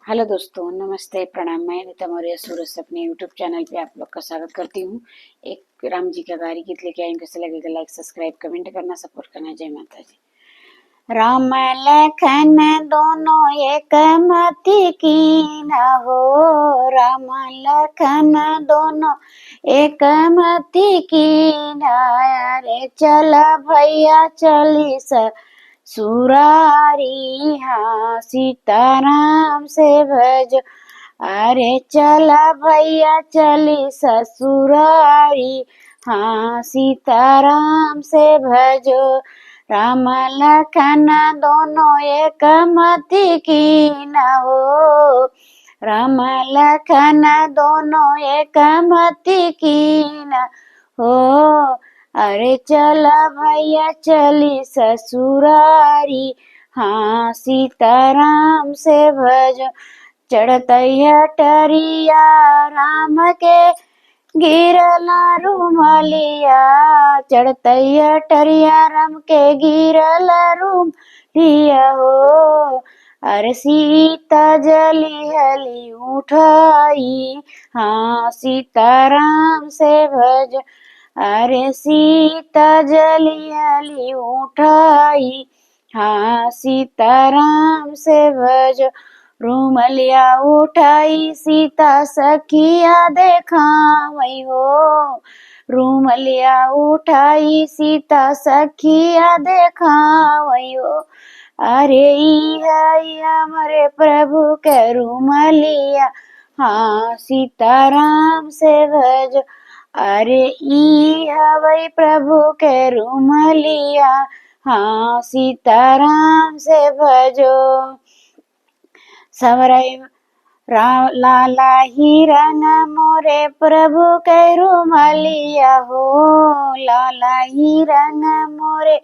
Hello दोस्तों, नमस्ते, प्रणाम। मैं नीता मौर्य सूरज से अपने यूट्यूब चैनल पे आप लोग का स्वागत करती हूँ। एक राम जी का गारी गीत लेके आई हूँ। कैसे लगेगा लाइक सब्सक्राइब कमेंट करना, सपोर्ट करना। जय माता जी। राम लखन दोनों एक मति कीन हो, राम लखन दोनों एक मति कीन। अरे चल भैया चली सुरारी, हाँ सीताराम से भज। अरे चला भैया चली ससुरारी, हाँ सीताराम से भजो। राम लखन दोनों एक मति कीन हो, राम लखन दोनों एक मति कीन हो। अरे चला भैया चली ससुरारी, हाँ सीताराम से भजो। चढ़तैया टरिया राम के गिरला रूमलिया, चढ़तैया टरिया राम के गिरला रूम लिया हो। अरे सीता जली हली उठाई, हाँ सीताराम से भज। अरे सीता जली हली उठाई, हाँ सीताराम से भज। रूमलिया उठाई सीता सखिया देखावई हो, रूमलिया उठाई सीता सखिया देखावई हो। अरे हमारे प्रभु के रूमलिया, हाँ सीताराम से भज। अरे हवई प्रभु के रूमलिया, हाँ सीताराम से भजो। सवरई लाला ही रंग मोरे प्रभु के रूमलिया हो, लाला ही रंग मोरे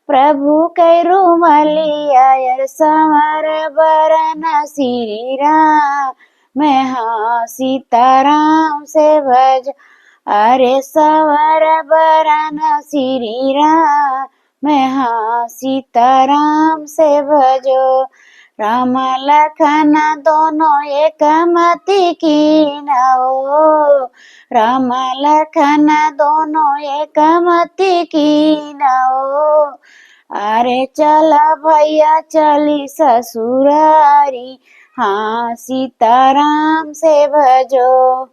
प्रभु के रूमलिया। यार संवर बरन श्री राम, मैं हाँ सीताराम से भज। अरे संवर बरन श्री राम, मैं हाँ सीताराम से भजो। राम लखन दोनों एक मति कीन हो, राम लखन दोनों एक मति कीन हो। अरे चला भैया चली ससुरारी, हाँ सीताराम से भजो।